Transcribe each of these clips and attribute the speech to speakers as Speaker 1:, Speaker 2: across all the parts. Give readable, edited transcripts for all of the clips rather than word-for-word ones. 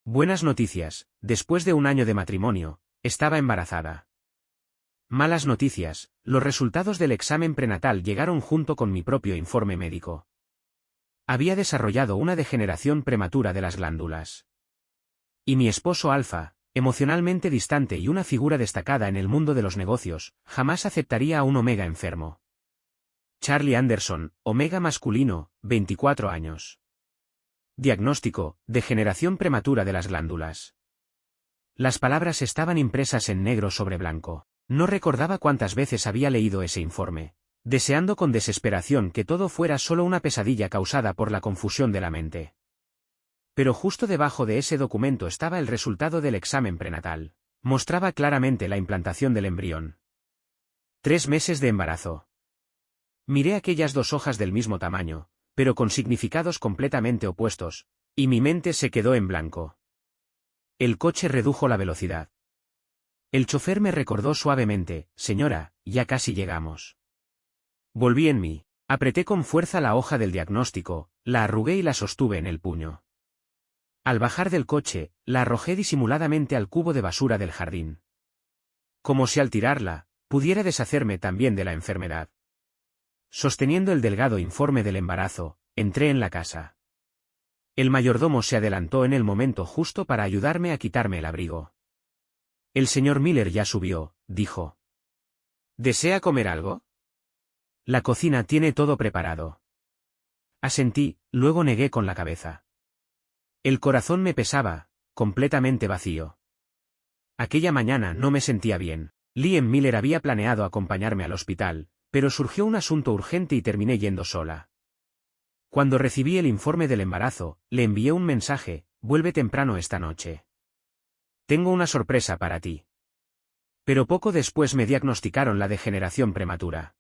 Speaker 1: Buenas noticias, después de un año de matrimonio, estaba embarazada. Malas noticias, los resultados del examen prenatal llegaron junto con mi propio informe médico. Había desarrollado una degeneración prematura de las glándulas. Y mi esposo Alfa, emocionalmente distante y una figura destacada en el mundo de los negocios, jamás aceptaría a un Omega enfermo. Charlie Anderson, Omega masculino, 24 años. Diagnóstico: degeneración prematura de las glándulas. Las palabras estaban impresas en negro sobre blanco. No recordaba cuántas veces había leído ese informe, deseando con desesperación que todo fuera solo una pesadilla causada por la confusión de la mente. Pero justo debajo de ese documento estaba el resultado del examen prenatal. Mostraba claramente la implantación del embrión. 3 meses de embarazo. Miré aquellas dos hojas del mismo tamaño, pero con significados completamente opuestos, y mi mente se quedó en blanco. El coche redujo la velocidad. El chofer me recordó suavemente: «Señora, ya casi llegamos». Volví en mí, apreté con fuerza la hoja del diagnóstico, la arrugué y la sostuve en el puño. Al bajar del coche, la arrojé disimuladamente al cubo de basura del jardín. Como si al tirarla, pudiera deshacerme también de la enfermedad. Sosteniendo el delgado informe del embarazo, entré en la casa. El mayordomo se adelantó en el momento justo para ayudarme a quitarme el abrigo. «El señor Miller ya subió», dijo. «¿Desea comer algo?» «La cocina tiene todo preparado». Asentí, luego negué con la cabeza. El corazón me pesaba, completamente vacío. Aquella mañana no me sentía bien. Liam Miller había planeado acompañarme al hospital, pero surgió un asunto urgente y terminé yendo sola. Cuando recibí el informe del embarazo, le envié un mensaje: «Vuelve temprano esta noche. Tengo una sorpresa para ti». Pero poco después me diagnosticaron la degeneración prematura.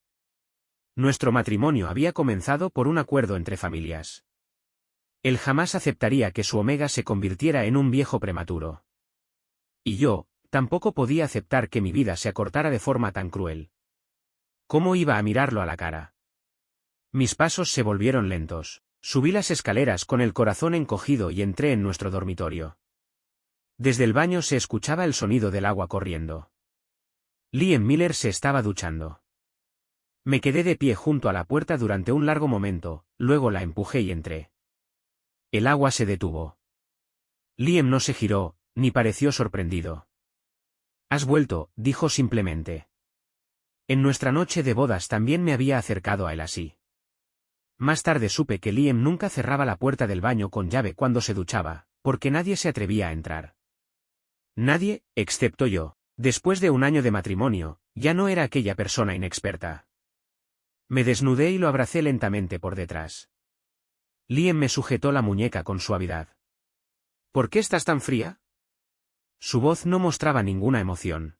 Speaker 1: Nuestro matrimonio había comenzado por un acuerdo entre familias. Él jamás aceptaría que su Omega se convirtiera en un viejo prematuro. Y yo, tampoco podía aceptar que mi vida se acortara de forma tan cruel. ¿Cómo iba a mirarlo a la cara? Mis pasos se volvieron lentos. Subí las escaleras con el corazón encogido y entré en nuestro dormitorio. Desde el baño se escuchaba el sonido del agua corriendo. Liam Miller se estaba duchando. Me quedé de pie junto a la puerta durante un largo momento, luego la empujé y entré. El agua se detuvo. Liam no se giró, ni pareció sorprendido. «¿Has vuelto?», dijo simplemente. En nuestra noche de bodas también me había acercado a él así. Más tarde supe que Liam nunca cerraba la puerta del baño con llave cuando se duchaba, porque nadie se atrevía a entrar. Nadie, excepto yo. Después de un año de matrimonio, ya no era aquella persona inexperta. Me desnudé y lo abracé lentamente por detrás. Liam me sujetó la muñeca con suavidad. «¿Por qué estás tan fría?» Su voz no mostraba ninguna emoción.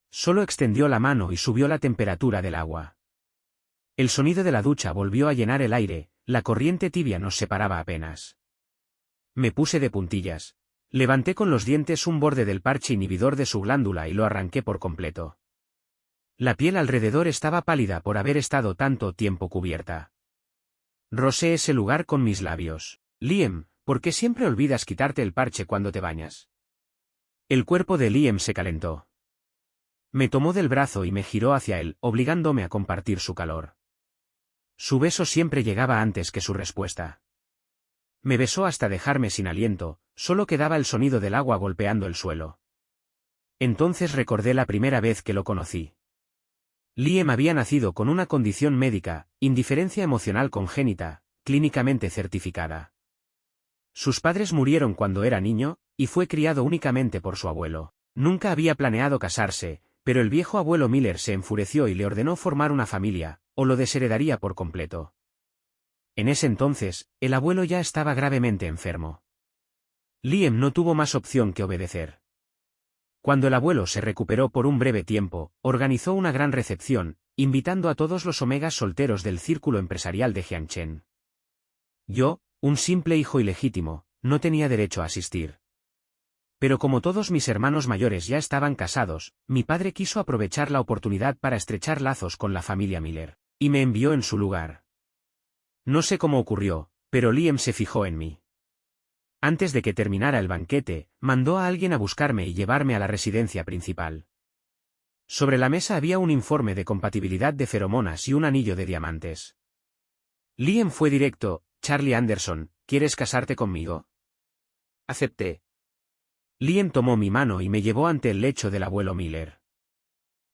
Speaker 1: Solo extendió la mano y subió la temperatura del agua. El sonido de la ducha volvió a llenar el aire, la corriente tibia nos separaba apenas. Me puse de puntillas. Levanté con los dientes un borde del parche inhibidor de su glándula y lo arranqué por completo. La piel alrededor estaba pálida por haber estado tanto tiempo cubierta. Rocé ese lugar con mis labios. «Liam, ¿por qué siempre olvidas quitarte el parche cuando te bañas?» El cuerpo de Liam se calentó. Me tomó del brazo y me giró hacia él, obligándome a compartir su calor. Su beso siempre llegaba antes que su respuesta. Me besó hasta dejarme sin aliento, solo quedaba el sonido del agua golpeando el suelo. Entonces recordé la primera vez que lo conocí. Liam había nacido con una condición médica, indiferencia emocional congénita, clínicamente certificada. Sus padres murieron cuando era niño, y fue criado únicamente por su abuelo. Nunca había planeado casarse, pero el viejo abuelo Miller se enfureció y le ordenó formar una familia, o lo desheredaría por completo. En ese entonces, el abuelo ya estaba gravemente enfermo. Liam no tuvo más opción que obedecer. Cuando el abuelo se recuperó por un breve tiempo, organizó una gran recepción, invitando a todos los Omegas solteros del círculo empresarial de Jiangchen. Yo, un simple hijo ilegítimo, no tenía derecho a asistir. Pero como todos mis hermanos mayores ya estaban casados, mi padre quiso aprovechar la oportunidad para estrechar lazos con la familia Miller, y me envió en su lugar. No sé cómo ocurrió, pero Liam se fijó en mí. Antes de que terminara el banquete, mandó a alguien a buscarme y llevarme a la residencia principal. Sobre la mesa había un informe de compatibilidad de feromonas y un anillo de diamantes. Liam fue directo: Charlie Anderson, ¿quieres casarte conmigo? Acepté. Liam tomó mi mano y me llevó ante el lecho del abuelo Miller.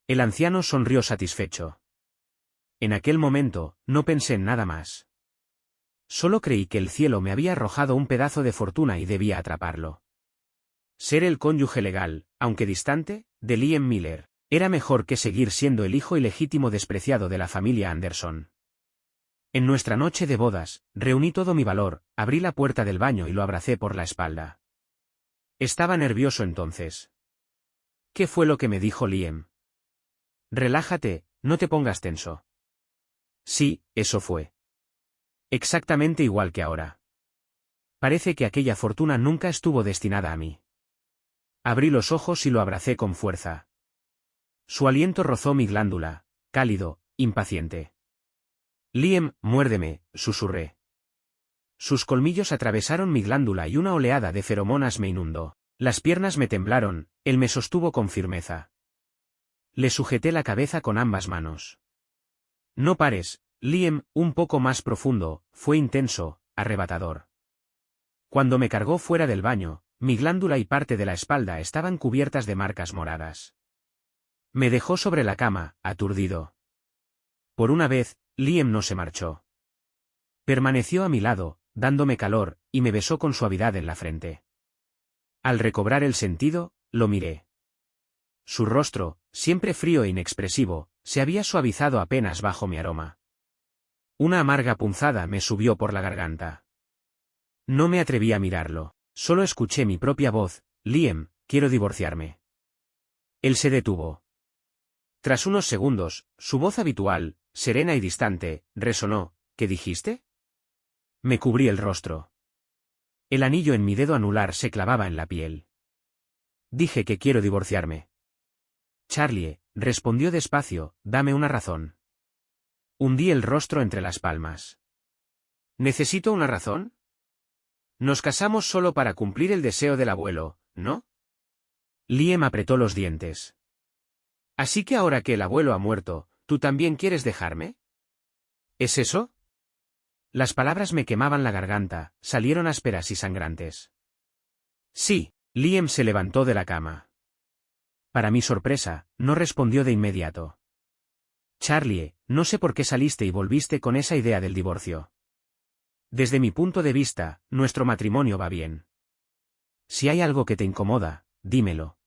Speaker 1: El anciano sonrió satisfecho. En aquel momento, no pensé en nada más. Solo creí que el cielo me había arrojado un pedazo de fortuna y debía atraparlo. Ser el cónyuge legal, aunque distante, de Liam Miller, era mejor que seguir siendo el hijo ilegítimo despreciado de la familia Anderson. En nuestra noche de bodas, reuní todo mi valor, abrí la puerta del baño y lo abracé por la espalda. Estaba nervioso entonces. ¿Qué fue lo que me dijo Liam? Relájate, no te pongas tenso. Sí, eso fue. Exactamente igual que ahora. Parece que aquella fortuna nunca estuvo destinada a mí. Abrí los ojos y lo abracé con fuerza. Su aliento rozó mi glándula, cálido, impaciente. Liam, muérdeme, susurré. Sus colmillos atravesaron mi glándula y una oleada de feromonas me inundó. Las piernas me temblaron, él me sostuvo con firmeza. Le sujeté la cabeza con ambas manos. No pares, Liam, un poco más profundo, fue intenso, arrebatador. Cuando me cargó fuera del baño, mi glándula y parte de la espalda estaban cubiertas de marcas moradas. Me dejó sobre la cama, aturdido. Por una vez, Liam no se marchó. Permaneció a mi lado, dándome calor, y me besó con suavidad en la frente. Al recobrar el sentido, lo miré. Su rostro, siempre frío e inexpresivo, se había suavizado apenas bajo mi aroma. Una amarga punzada me subió por la garganta. No me atreví a mirarlo, solo escuché mi propia voz: Liam, quiero divorciarme. Él se detuvo. Tras unos segundos, su voz habitual, serena y distante, resonó: ¿qué dijiste? Me cubrí el rostro. El anillo en mi dedo anular se clavaba en la piel. Dije que quiero divorciarme. Charlie, respondió despacio, dame una razón. Hundí el rostro entre las palmas. ¿Necesito una razón? Nos casamos solo para cumplir el deseo del abuelo, ¿no? Liam apretó los dientes. Así que ahora que el abuelo ha muerto, ¿tú también quieres dejarme? ¿Es eso? Las palabras me quemaban la garganta, salieron ásperas y sangrantes. Sí, Liam se levantó de la cama. Para mi sorpresa, no respondió de inmediato. Charlie, no sé por qué saliste y volviste con esa idea del divorcio. Desde mi punto de vista, nuestro matrimonio va bien. Si hay algo que te incomoda, dímelo.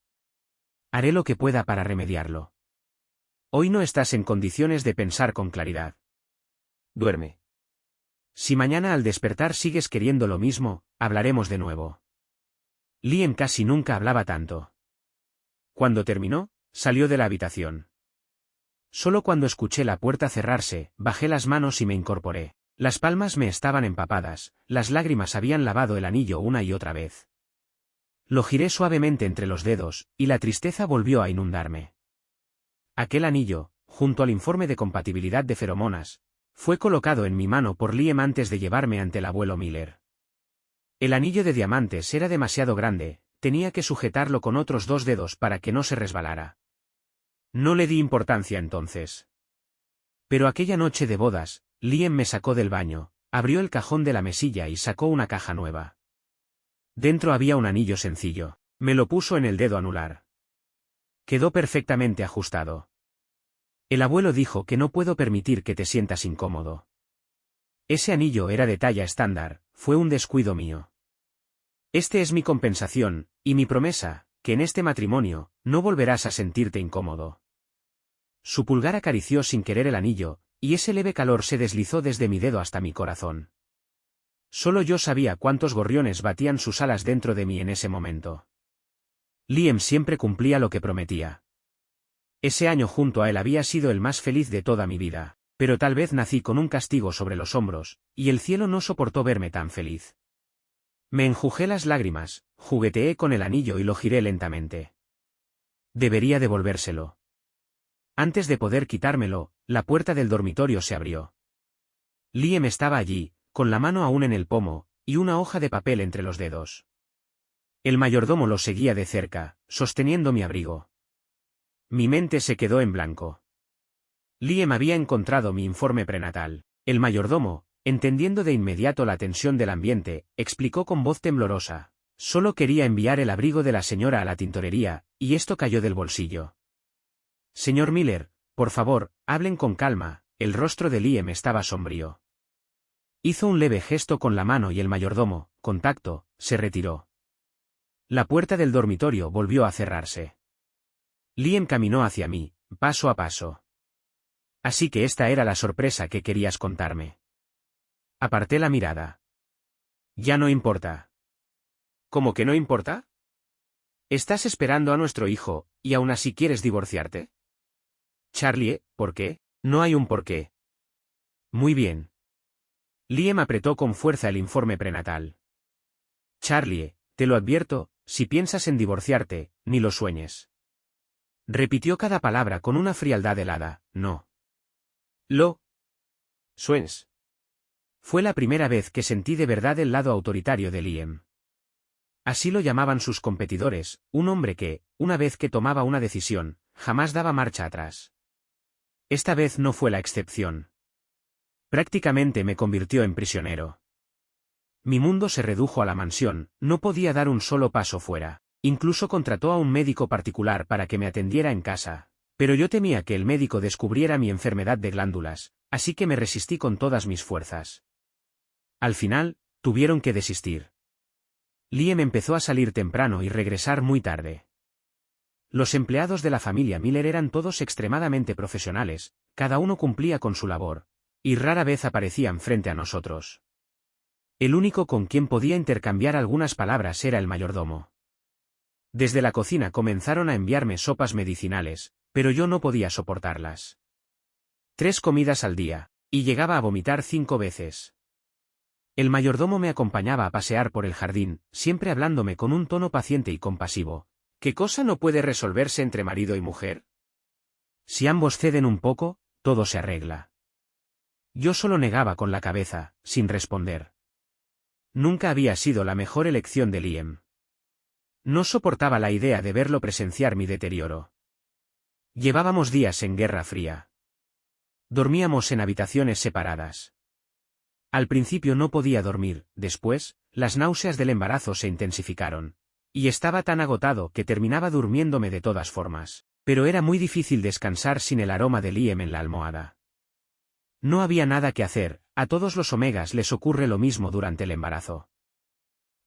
Speaker 1: Haré lo que pueda para remediarlo. Hoy no estás en condiciones de pensar con claridad. Duerme. Si mañana al despertar sigues queriendo lo mismo, hablaremos de nuevo. Liam casi nunca hablaba tanto. Cuando terminó, salió de la habitación. Solo cuando escuché la puerta cerrarse, bajé las manos y me incorporé. Las palmas me estaban empapadas, las lágrimas habían lavado el anillo una y otra vez. Lo giré suavemente entre los dedos, y la tristeza volvió a inundarme. Aquel anillo, junto al informe de compatibilidad de feromonas, fue colocado en mi mano por Liam antes de llevarme ante el abuelo Miller. El anillo de diamantes era demasiado grande, tenía que sujetarlo con otros 2 dedos para que no se resbalara. No le di importancia entonces. Pero aquella noche de bodas, Liam me sacó del baño, abrió el cajón de la mesilla y sacó una caja nueva. Dentro había un anillo sencillo. Me lo puso en el dedo anular. Quedó perfectamente ajustado. El abuelo dijo que no puedo permitir que te sientas incómodo. Ese anillo era de talla estándar, fue un descuido mío. Este es mi compensación, y mi promesa, que en este matrimonio, no volverás a sentirte incómodo. Su pulgar acarició sin querer el anillo, y ese leve calor se deslizó desde mi dedo hasta mi corazón. Solo yo sabía cuántos gorriones batían sus alas dentro de mí en ese momento. Liam siempre cumplía lo que prometía. Ese año junto a él había sido el más feliz de toda mi vida, pero tal vez nací con un castigo sobre los hombros, y el cielo no soportó verme tan feliz. Me enjugé las lágrimas, jugueteé con el anillo y lo giré lentamente. Debería devolvérselo. Antes de poder quitármelo, la puerta del dormitorio se abrió. Liam estaba allí, con la mano aún en el pomo, y una hoja de papel entre los dedos. El mayordomo lo seguía de cerca, sosteniendo mi abrigo. Mi mente se quedó en blanco. Liam había encontrado mi informe prenatal. El mayordomo, entendiendo de inmediato la tensión del ambiente, explicó con voz temblorosa. Solo quería enviar el abrigo de la señora a la tintorería, y esto cayó del bolsillo. Señor Miller, por favor, hablen con calma. El rostro de Liam estaba sombrío. Hizo un leve gesto con la mano y el mayordomo, con tacto, se retiró. La puerta del dormitorio volvió a cerrarse. Liam caminó hacia mí, paso a paso. Así que esta era la sorpresa que querías contarme. Aparté la mirada. Ya no importa. ¿Cómo que no importa? Estás esperando a nuestro hijo, y aún así quieres divorciarte. Charlie, ¿por qué? No hay un por qué. Muy bien. Liam apretó con fuerza el informe prenatal. Charlie, te lo advierto, si piensas en divorciarte, ni lo sueñes. Repitió cada palabra con una frialdad helada, no. Lo sueñes. Fue la primera vez que sentí de verdad el lado autoritario de Liam. Así lo llamaban sus competidores, un hombre que, una vez que tomaba una decisión, jamás daba marcha atrás. Esta vez no fue la excepción. Prácticamente me convirtió en prisionero. Mi mundo se redujo a la mansión, no podía dar un solo paso fuera. Incluso contrató a un médico particular para que me atendiera en casa. Pero yo temía que el médico descubriera mi enfermedad de glándulas, así que me resistí con todas mis fuerzas. Al final, tuvieron que desistir. Liam empezó a salir temprano y regresar muy tarde. Los empleados de la familia Miller eran todos extremadamente profesionales, cada uno cumplía con su labor, y rara vez aparecían frente a nosotros. El único con quien podía intercambiar algunas palabras era el mayordomo. Desde la cocina comenzaron a enviarme sopas medicinales, pero yo no podía soportarlas. 3 comidas al día, y llegaba a vomitar 5 veces. El mayordomo me acompañaba a pasear por el jardín, siempre hablándome con un tono paciente y compasivo. ¿Qué cosa no puede resolverse entre marido y mujer? Si ambos ceden un poco, todo se arregla. Yo solo negaba con la cabeza, sin responder. Nunca había sido la mejor elección de Liam. No soportaba la idea de verlo presenciar mi deterioro. Llevábamos días en Guerra Fría. Dormíamos en habitaciones separadas. Al principio no podía dormir, después, las náuseas del embarazo se intensificaron. Y estaba tan agotado que terminaba durmiéndome de todas formas. Pero era muy difícil descansar sin el aroma de Liam en la almohada. No había nada que hacer, a todos los omegas les ocurre lo mismo durante el embarazo.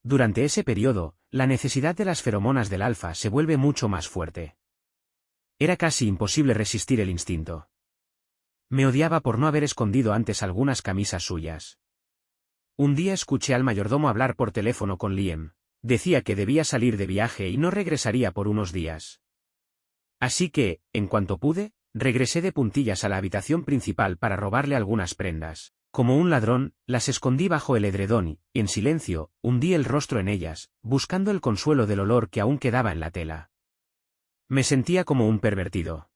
Speaker 1: Durante ese periodo, la necesidad de las feromonas del alfa se vuelve mucho más fuerte. Era casi imposible resistir el instinto. Me odiaba por no haber escondido antes algunas camisas suyas. Un día escuché al mayordomo hablar por teléfono con Liam. Decía que debía salir de viaje y no regresaría por unos días. Así que, en cuanto pude, regresé de puntillas a la habitación principal para robarle algunas prendas. Como un ladrón, las escondí bajo el edredón y, en silencio, hundí el rostro en ellas, buscando el consuelo del olor que aún quedaba en la tela. Me sentía como un pervertido.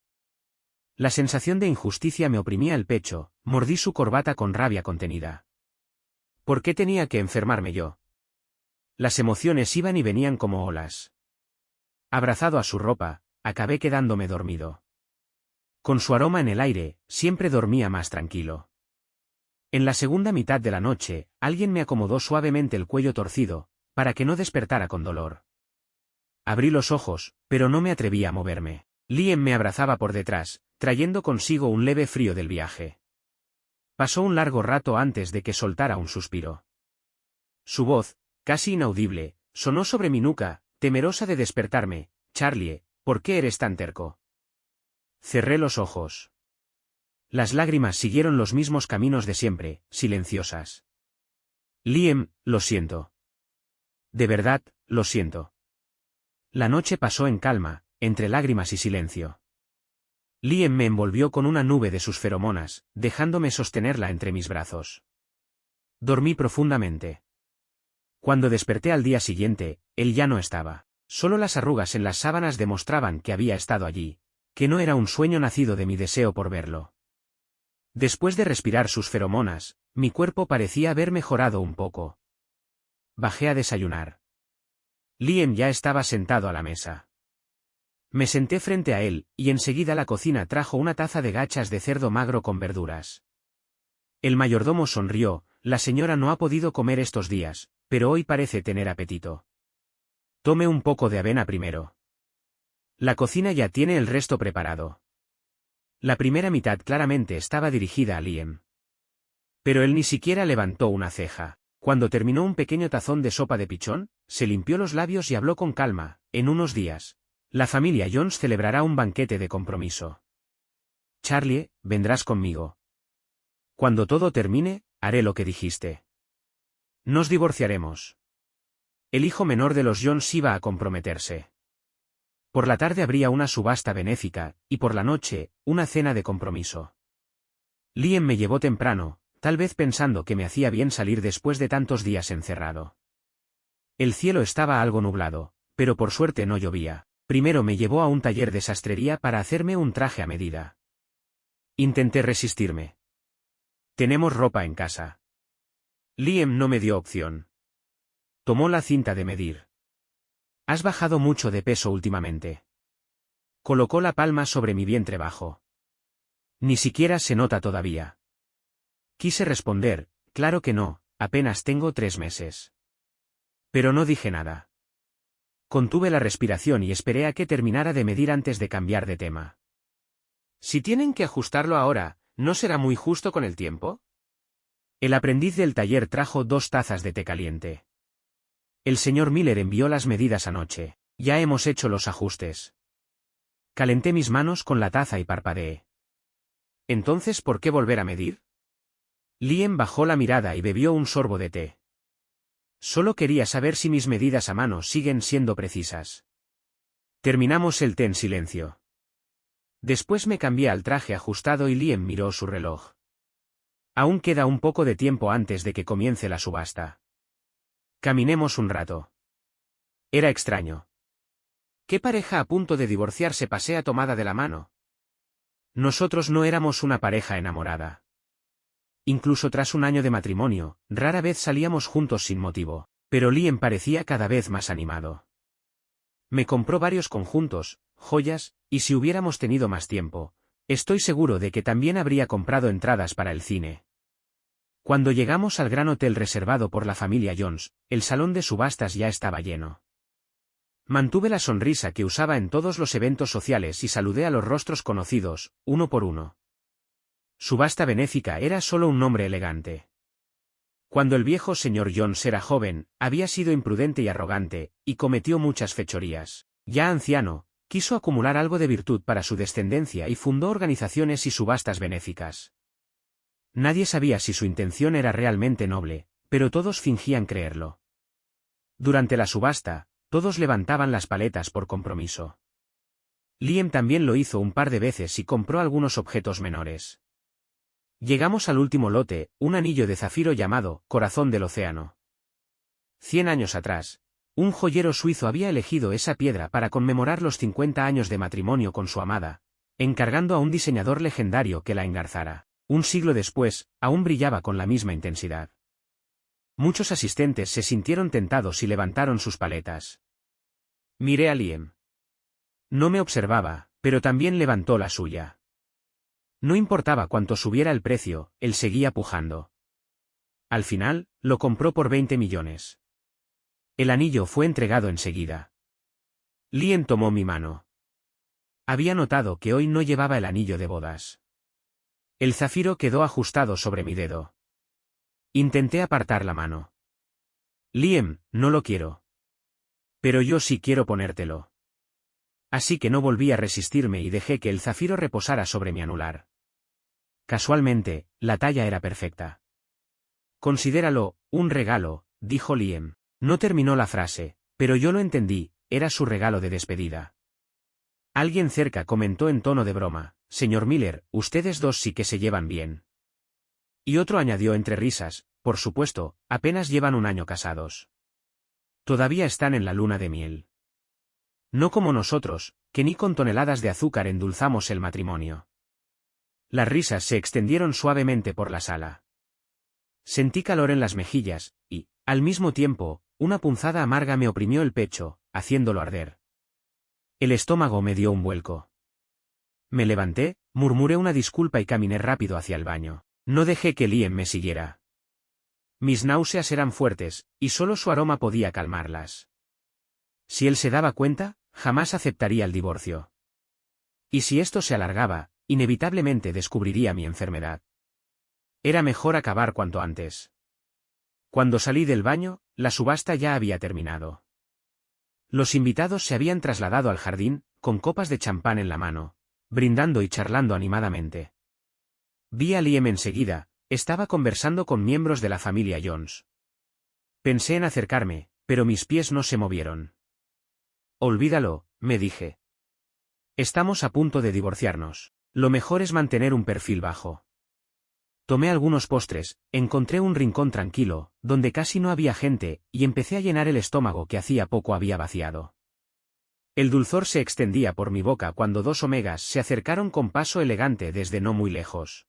Speaker 1: La sensación de injusticia me oprimía el pecho, mordí su corbata con rabia contenida. ¿Por qué tenía que enfermarme yo? Las emociones iban y venían como olas. Abrazado a su ropa, acabé quedándome dormido. Con su aroma en el aire, siempre dormía más tranquilo. En la segunda mitad de la noche, alguien me acomodó suavemente el cuello torcido, para que no despertara con dolor. Abrí los ojos, pero no me atreví a moverme. Liam me abrazaba por detrás, trayendo consigo un leve frío del viaje. Pasó un largo rato antes de que soltara un suspiro. Su voz, casi inaudible, sonó sobre mi nuca, temerosa de despertarme. Charlie, ¿por qué eres tan terco? Cerré los ojos. Las lágrimas siguieron los mismos caminos de siempre, silenciosas. Liam, lo siento. De verdad, lo siento. La noche pasó en calma, entre lágrimas y silencio. Liam me envolvió con una nube de sus feromonas, dejándome sostenerla entre mis brazos. Dormí profundamente. Cuando desperté al día siguiente, él ya no estaba. Solo las arrugas en las sábanas demostraban que había estado allí, que no era un sueño nacido de mi deseo por verlo. Después de respirar sus feromonas, mi cuerpo parecía haber mejorado un poco. Bajé a desayunar. Liam ya estaba sentado a la mesa. Me senté frente a él, y enseguida la cocina trajo una taza de gachas de cerdo magro con verduras. El mayordomo sonrió. La señora no ha podido comer estos días, pero hoy parece tener apetito. Tome un poco de avena primero. La cocina ya tiene el resto preparado. La primera mitad claramente estaba dirigida a Liam. Pero él ni siquiera levantó una ceja. Cuando terminó un pequeño tazón de sopa de pichón, se limpió los labios y habló con calma. En unos días, la familia Jones celebrará un banquete de compromiso. Charlie, vendrás conmigo. Cuando todo termine, haré lo que dijiste. Nos divorciaremos. El hijo menor de los Jones iba a comprometerse. Por la tarde habría una subasta benéfica, y por la noche, una cena de compromiso. Liam me llevó temprano, tal vez pensando que me hacía bien salir después de tantos días encerrado. El cielo estaba algo nublado, pero por suerte no llovía. Primero me llevó a un taller de sastrería para hacerme un traje a medida. Intenté resistirme. Tenemos ropa en casa. Liam no me dio opción. Tomó la cinta de medir. Has bajado mucho de peso últimamente. Colocó la palma sobre mi vientre bajo. Ni siquiera se nota todavía. Quise responder, claro que no, apenas tengo 3 meses. Pero no dije nada. Contuve la respiración y esperé a que terminara de medir antes de cambiar de tema. Si tienen que ajustarlo ahora, ¿no será muy justo con el tiempo? El aprendiz del taller trajo 2 tazas de té caliente. El señor Miller envió las medidas anoche. Ya hemos hecho los ajustes. Calenté mis manos con la taza y parpadeé. ¿Entonces por qué volver a medir? Liam bajó la mirada y bebió un sorbo de té. Solo quería saber si mis medidas a mano siguen siendo precisas. Terminamos el té en silencio. Después me cambié al traje ajustado y Liam miró su reloj. Aún queda un poco de tiempo antes de que comience la subasta. Caminemos un rato. Era extraño. ¿Qué pareja a punto de divorciarse pasea tomada de la mano? Nosotros no éramos una pareja enamorada. Incluso tras un año de matrimonio, rara vez salíamos juntos sin motivo, pero Liam parecía cada vez más animado. Me compró varios conjuntos, joyas, y si hubiéramos tenido más tiempo, estoy seguro de que también habría comprado entradas para el cine. Cuando llegamos al gran hotel reservado por la familia Jones, el salón de subastas ya estaba lleno. Mantuve la sonrisa que usaba en todos los eventos sociales y saludé a los rostros conocidos, uno por uno. Subasta benéfica era solo un nombre elegante. Cuando el viejo señor Jones era joven, había sido imprudente y arrogante, y cometió muchas fechorías. Ya anciano, quiso acumular algo de virtud para su descendencia y fundó organizaciones y subastas benéficas. Nadie sabía si su intención era realmente noble, pero todos fingían creerlo. Durante la subasta, todos levantaban las paletas por compromiso. Liam también lo hizo un par de veces y compró algunos objetos menores. Llegamos al último lote, un anillo de zafiro llamado Corazón del Océano. 100 años atrás, un joyero suizo había elegido esa piedra para conmemorar los 50 años de matrimonio con su amada, encargando a un diseñador legendario que la engarzara. Un siglo después, aún brillaba con la misma intensidad. Muchos asistentes se sintieron tentados y levantaron sus paletas. Miré a Liam. No me observaba, pero también levantó la suya. No importaba cuánto subiera el precio, él seguía pujando. Al final, lo compró por 20 millones. El anillo fue entregado enseguida. Liam tomó mi mano. Había notado que hoy no llevaba el anillo de bodas. El zafiro quedó ajustado sobre mi dedo. Intenté apartar la mano. Liam, no lo quiero. Pero yo sí quiero ponértelo. Así que no volví a resistirme y dejé que el zafiro reposara sobre mi anular. Casualmente, la talla era perfecta. Considéralo, un regalo, dijo Liam. No terminó la frase, pero yo lo entendí, era su regalo de despedida. Alguien cerca comentó en tono de broma, señor Miller, ustedes dos sí que se llevan bien. Y otro añadió entre risas, por supuesto, apenas llevan un año casados. Todavía están en la luna de miel. No como nosotros, que ni con toneladas de azúcar endulzamos el matrimonio. Las risas se extendieron suavemente por la sala. Sentí calor en las mejillas, y, al mismo tiempo, Una punzada amarga me oprimió el pecho, haciéndolo arder. El estómago me dio un vuelco. Me levanté, murmuré una disculpa y caminé rápido hacia el baño. No dejé que Liam me siguiera. Mis náuseas eran fuertes, y solo su aroma podía calmarlas. Si él se daba cuenta, jamás aceptaría el divorcio. Y si esto se alargaba, inevitablemente descubriría mi enfermedad. Era mejor acabar cuanto antes. Cuando salí del baño, la subasta ya había terminado. Los invitados se habían trasladado al jardín, con copas de champán en la mano, brindando y charlando animadamente. Vi a Liam enseguida, estaba conversando con miembros de la familia Jones. Pensé en acercarme, pero mis pies no se movieron. Olvídalo, me dije. Estamos a punto de divorciarnos. Lo mejor es mantener un perfil bajo. Tomé algunos postres, encontré un rincón tranquilo, donde casi no había gente, y empecé a llenar el estómago que hacía poco había vaciado. El dulzor se extendía por mi boca cuando dos omegas se acercaron con paso elegante desde no muy lejos.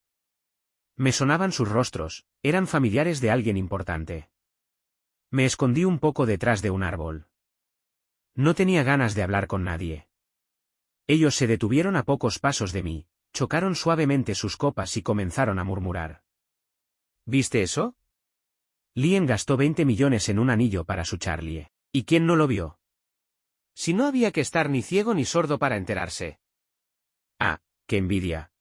Speaker 1: Me sonaban sus rostros, eran familiares de alguien importante. Me escondí un poco detrás de un árbol. No tenía ganas de hablar con nadie. Ellos se detuvieron a pocos pasos de mí, chocaron suavemente sus copas y comenzaron a murmurar. ¿Viste eso? Liam gastó 20 millones en un anillo para su Charlie. ¿Y quién no lo vio? Si no había que estar ni ciego ni sordo para enterarse. Ah, qué envidia.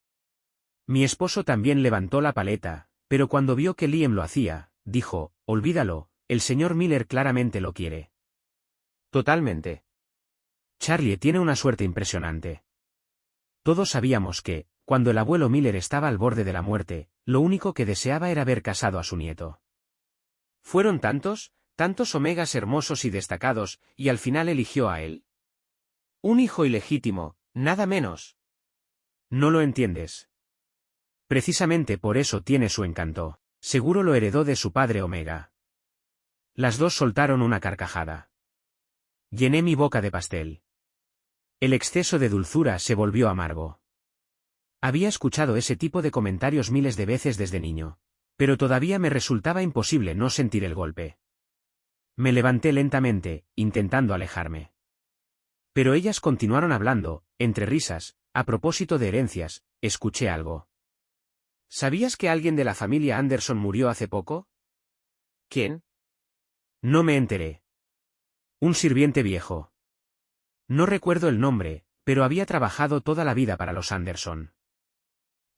Speaker 1: Mi esposo también levantó la paleta, pero cuando vio que Liam lo hacía, dijo, olvídalo, el señor Miller claramente lo quiere. Totalmente. Charlie tiene una suerte impresionante. Todos sabíamos que, cuando el abuelo Miller estaba al borde de la muerte, lo único que deseaba era ver casado a su nieto. Fueron tantos omegas hermosos y destacados, y al final eligió a él. Un hijo ilegítimo, nada menos. No lo entiendes. Precisamente por eso tiene su encanto. Seguro lo heredó de su padre Omega. Las dos soltaron una carcajada. Llené mi boca de pastel. El exceso de dulzura se volvió amargo. Había escuchado ese tipo de comentarios miles de veces desde niño, pero todavía me resultaba imposible no sentir el golpe. Me levanté lentamente, intentando alejarme. Pero ellas continuaron hablando, entre risas, a propósito de herencias, escuché algo. ¿Sabías que alguien de la familia Anderson murió hace poco? ¿Quién? No me enteré. Un sirviente viejo. No recuerdo el nombre, pero había trabajado toda la vida para los Anderson.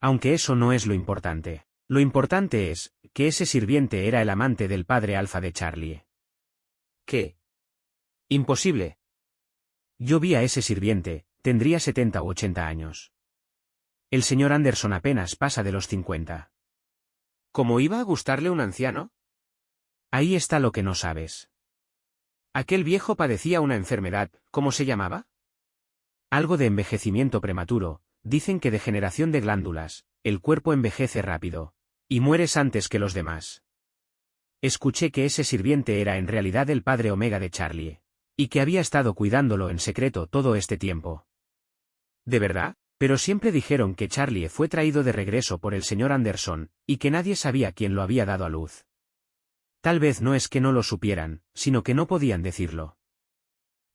Speaker 1: Aunque eso no es lo importante. Lo importante es, que ese sirviente era el amante del padre alfa de Charlie. ¿Qué? Imposible. Yo vi a ese sirviente, tendría 70 u 80 años. El señor Anderson apenas pasa de los 50. ¿Cómo iba a gustarle un anciano? Ahí está lo que no sabes. Aquel viejo padecía una enfermedad, ¿cómo se llamaba? Algo de envejecimiento prematuro, dicen que degeneración de glándulas, el cuerpo envejece rápido. Y mueres antes que los demás. Escuché que ese sirviente era en realidad el padre Omega de Charlie. Y que había estado cuidándolo en secreto todo este tiempo. ¿De verdad? Pero siempre dijeron que Charlie fue traído de regreso por el señor Anderson, y que nadie sabía quién lo había dado a luz. Tal vez no es que no lo supieran, sino que no podían decirlo.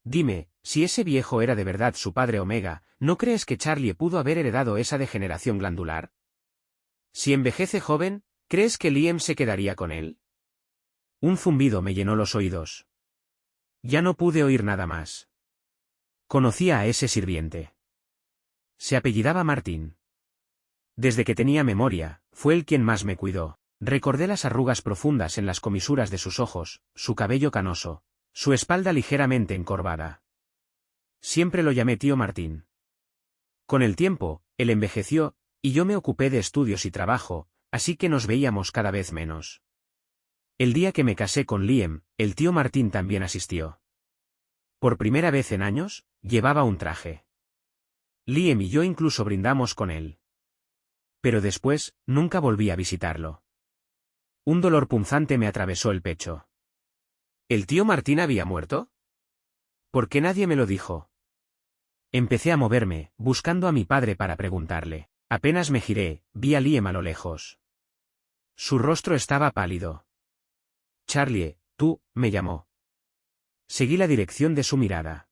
Speaker 1: Dime, si ese viejo era de verdad su padre Omega, ¿no crees que Charlie pudo haber heredado esa degeneración glandular? Si envejece joven, ¿crees que Liam se quedaría con él? Un zumbido me llenó los oídos. Ya no pude oír nada más. Conocía a ese sirviente. Se apellidaba Martín. Desde que tenía memoria, fue él quien más me cuidó. Recordé las arrugas profundas en las comisuras de sus ojos, su cabello canoso, su espalda ligeramente encorvada. Siempre lo llamé tío Martín. Con el tiempo, él envejeció, y yo me ocupé de estudios y trabajo, así que nos veíamos cada vez menos. El día que me casé con Liam, el tío Martín también asistió. Por primera vez en años, llevaba un traje. Liam y yo incluso brindamos con él. Pero después, nunca volví a visitarlo. Un dolor punzante me atravesó el pecho. ¿El tío Martín había muerto? ¿Por qué nadie me lo dijo? Empecé a moverme, buscando a mi padre para preguntarle. Apenas me giré, vi a Liam a lo lejos. Su rostro estaba pálido. Charlie, tú, me llamó. Seguí la dirección de su mirada.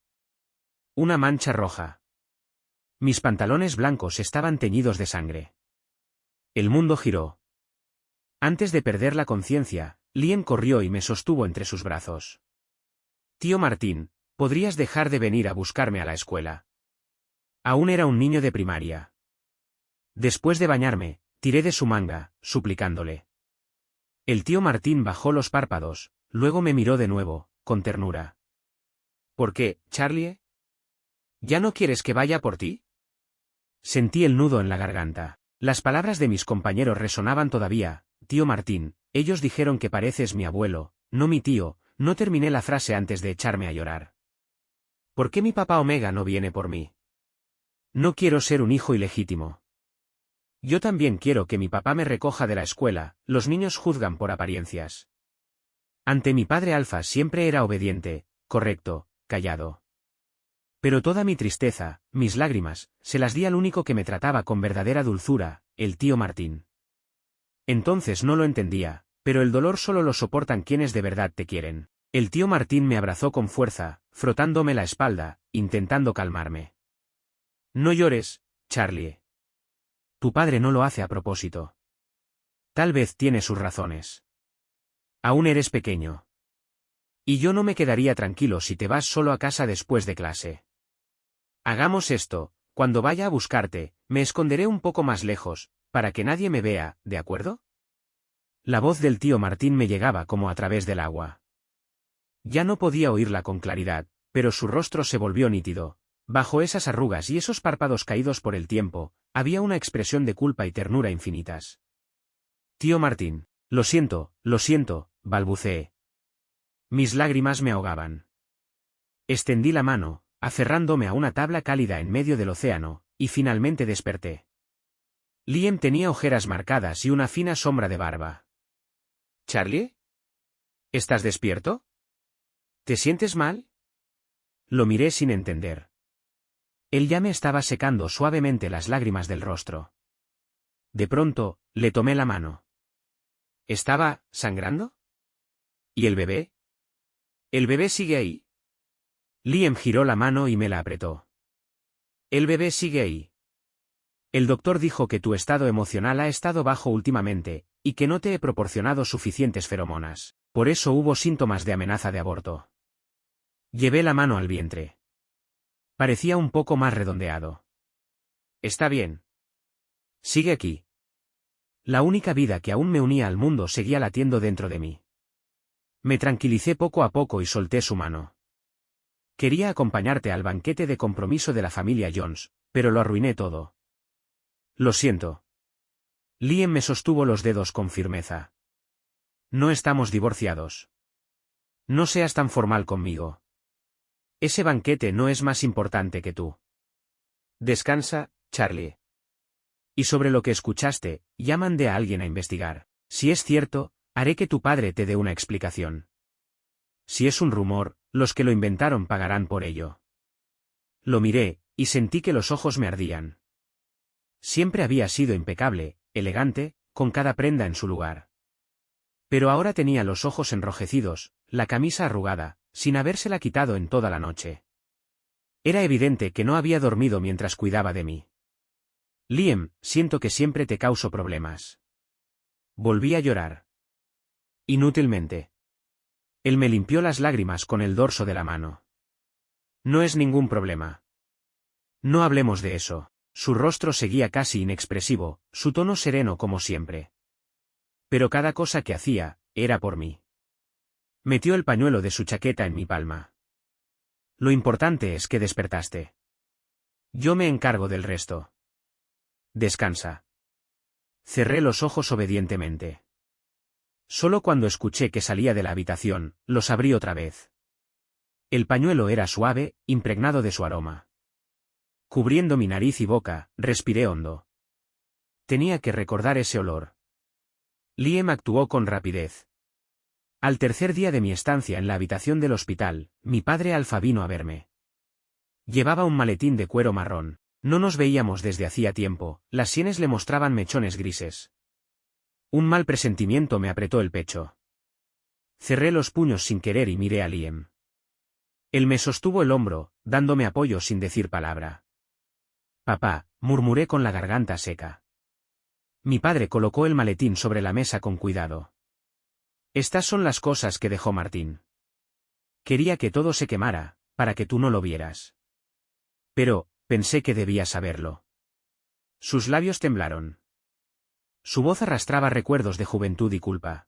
Speaker 1: Una mancha roja. Mis pantalones blancos estaban teñidos de sangre. El mundo giró. Antes de perder la conciencia, Liam corrió y me sostuvo entre sus brazos. Tío Martín, ¿podrías dejar de venir a buscarme a la escuela? Aún era un niño de primaria. Después de bañarme, tiré de su manga, suplicándole. El tío Martín bajó los párpados, luego me miró de nuevo, con ternura. ¿Por qué, Charlie? ¿Ya no quieres que vaya por ti? Sentí el nudo en la garganta. Las palabras de mis compañeros resonaban todavía. Tío Martín, ellos dijeron que pareces mi abuelo, no mi tío. No terminé la frase antes de echarme a llorar. ¿Por qué mi papá Omega no viene por mí? No quiero ser un hijo ilegítimo. Yo también quiero que mi papá me recoja de la escuela. Los niños juzgan por apariencias. Ante mi padre Alfa siempre era obediente, correcto, callado. Pero toda mi tristeza, mis lágrimas, se las di al único que me trataba con verdadera dulzura, el tío Martín. Entonces no lo entendía, pero el dolor solo lo soportan quienes de verdad te quieren. El tío Martín me abrazó con fuerza, frotándome la espalda, intentando calmarme. No llores, Charlie. Tu padre no lo hace a propósito. Tal vez tiene sus razones. Aún eres pequeño. Y yo no me quedaría tranquilo si te vas solo a casa después de clase. Hagamos esto, cuando vaya a buscarte, me esconderé un poco más lejos, para que nadie me vea, ¿de acuerdo? La voz del tío Martín me llegaba como a través del agua. Ya no podía oírla con claridad, pero su rostro se volvió nítido. Bajo esas arrugas y esos párpados caídos por el tiempo, había una expresión de culpa y ternura infinitas. Tío Martín, lo siento, balbuceé. Mis lágrimas me ahogaban. Extendí la mano, aferrándome a una tabla cálida en medio del océano, y finalmente desperté. Liam tenía ojeras marcadas y una fina sombra de barba. ¿Charlie? ¿Estás despierto? ¿Te sientes mal? Lo miré sin entender. Él ya me estaba secando suavemente las lágrimas del rostro. De pronto, le tomé la mano. ¿Estaba sangrando? ¿Y el bebé? ¿El bebé sigue ahí? Liam giró la mano y me la apretó. El bebé sigue ahí. El doctor dijo que tu estado emocional ha estado bajo últimamente, y que no te he proporcionado suficientes feromonas. Por eso hubo síntomas de amenaza de aborto. Llevé la mano al vientre. Parecía un poco más redondeado. Está bien. Sigue aquí. La única vida que aún me unía al mundo seguía latiendo dentro de mí. Me tranquilicé poco a poco y solté su mano. Quería acompañarte al banquete de compromiso de la familia Jones, pero lo arruiné todo. Lo siento. Liam me sostuvo los dedos con firmeza. No estamos divorciados. No seas tan formal conmigo. Ese banquete no es más importante que tú. Descansa, Charlie. Y sobre lo que escuchaste, ya mandé a alguien a investigar. Si es cierto, haré que tu padre te dé una explicación. Si es un rumor, los que lo inventaron pagarán por ello. Lo miré, y sentí que los ojos me ardían. Siempre había sido impecable, elegante, con cada prenda en su lugar. Pero ahora tenía los ojos enrojecidos, la camisa arrugada, sin habérsela quitado en toda la noche. Era evidente que no había dormido mientras cuidaba de mí. Liam, siento que siempre te causo problemas. Volví a llorar. Inútilmente. Él me limpió las lágrimas con el dorso de la mano. No es ningún problema. No hablemos de eso. Su rostro seguía casi inexpresivo, su tono sereno como siempre. Pero cada cosa que hacía, era por mí. Metió el pañuelo de su chaqueta en mi palma. Lo importante es que despertaste. Yo me encargo del resto. Descansa. Cerré los ojos obedientemente. Solo cuando escuché que salía de la habitación, los abrí otra vez. El pañuelo era suave, impregnado de su aroma. Cubriendo mi nariz y boca, respiré hondo. Tenía que recordar ese olor. Liam actuó con rapidez. Al tercer día de mi estancia en la habitación del hospital, mi padre Alfa vino a verme. Llevaba un maletín de cuero marrón. No nos veíamos desde hacía tiempo, las sienes le mostraban mechones grises. Un mal presentimiento me apretó el pecho. Cerré los puños sin querer y miré a Liam. Él me sostuvo el hombro, dándome apoyo sin decir palabra. Papá, murmuré con la garganta seca. Mi padre colocó el maletín sobre la mesa con cuidado. Estas son las cosas que dejó Martín. Quería que todo se quemara, para que tú no lo vieras. Pero, pensé que debía saberlo. Sus labios temblaron. Su voz arrastraba recuerdos de juventud y culpa.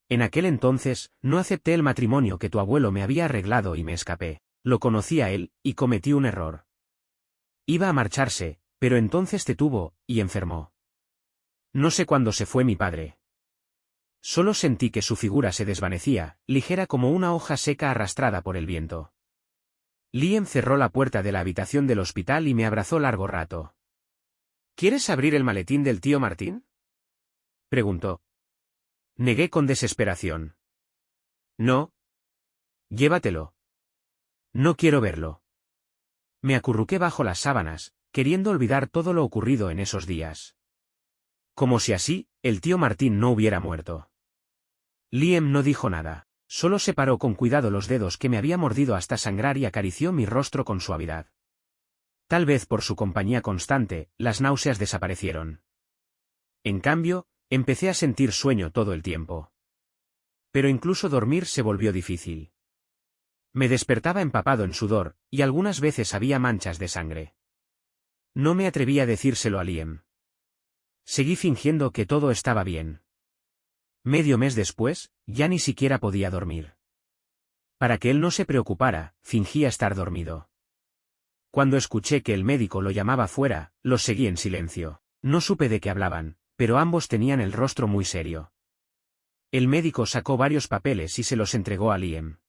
Speaker 1: En aquel entonces, no acepté el matrimonio que tu abuelo me había arreglado y me escapé. Lo conocí a él, y cometí un error. Iba a marcharse, pero entonces te tuvo, y enfermó. No sé cuándo se fue mi padre. Solo sentí que su figura se desvanecía, ligera como una hoja seca arrastrada por el viento. Liam cerró la puerta de la habitación del hospital y me abrazó largo rato. ¿Quieres abrir el maletín del tío Martín?, preguntó. Negué con desesperación. No. Llévatelo. No quiero verlo. Me acurruqué bajo las sábanas, queriendo olvidar todo lo ocurrido en esos días. Como si así, el tío Martín no hubiera muerto. Liam no dijo nada, solo separó con cuidado los dedos que me había mordido hasta sangrar y acarició mi rostro con suavidad. Tal vez por su compañía constante, las náuseas desaparecieron. En cambio, empecé a sentir sueño todo el tiempo. Pero incluso dormir se volvió difícil. Me despertaba empapado en sudor, y algunas veces había manchas de sangre. No me atreví a decírselo a Liam. Seguí fingiendo que todo estaba bien. Medio mes después, ya ni siquiera podía dormir. Para que él no se preocupara, fingía estar dormido. Cuando escuché que el médico lo llamaba fuera, los seguí en silencio. No supe de qué hablaban, pero ambos tenían el rostro muy serio. El médico sacó varios papeles y se los entregó a Liam.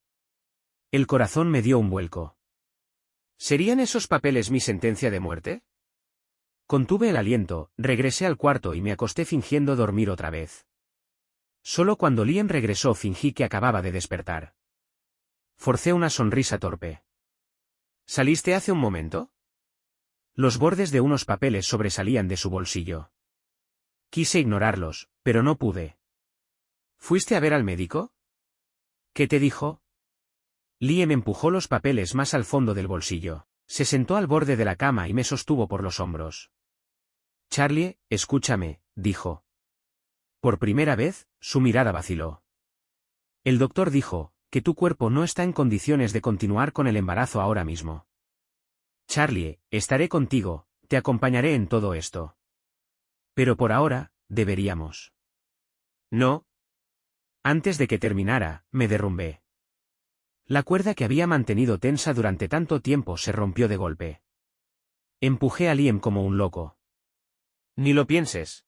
Speaker 1: El corazón me dio un vuelco. ¿Serían esos papeles mi sentencia de muerte? Contuve el aliento, regresé al cuarto y me acosté fingiendo dormir otra vez. Solo cuando Liam regresó fingí que acababa de despertar. Forcé una sonrisa torpe. ¿Saliste hace un momento? Los bordes de unos papeles sobresalían de su bolsillo. Quise ignorarlos, pero no pude. ¿Fuiste a ver al médico? ¿Qué te dijo? Liam empujó los papeles más al fondo del bolsillo. Se sentó al borde de la cama y me sostuvo por los hombros. Charlie, escúchame, dijo. Por primera vez, su mirada vaciló. El doctor dijo que tu cuerpo no está en condiciones de continuar con el embarazo ahora mismo. Charlie, estaré contigo, te acompañaré en todo esto. Pero por ahora, deberíamos. No. Antes de que terminara, me derrumbé. La cuerda que había mantenido tensa durante tanto tiempo se rompió de golpe. Empujé a Liam como un loco. Ni lo pienses.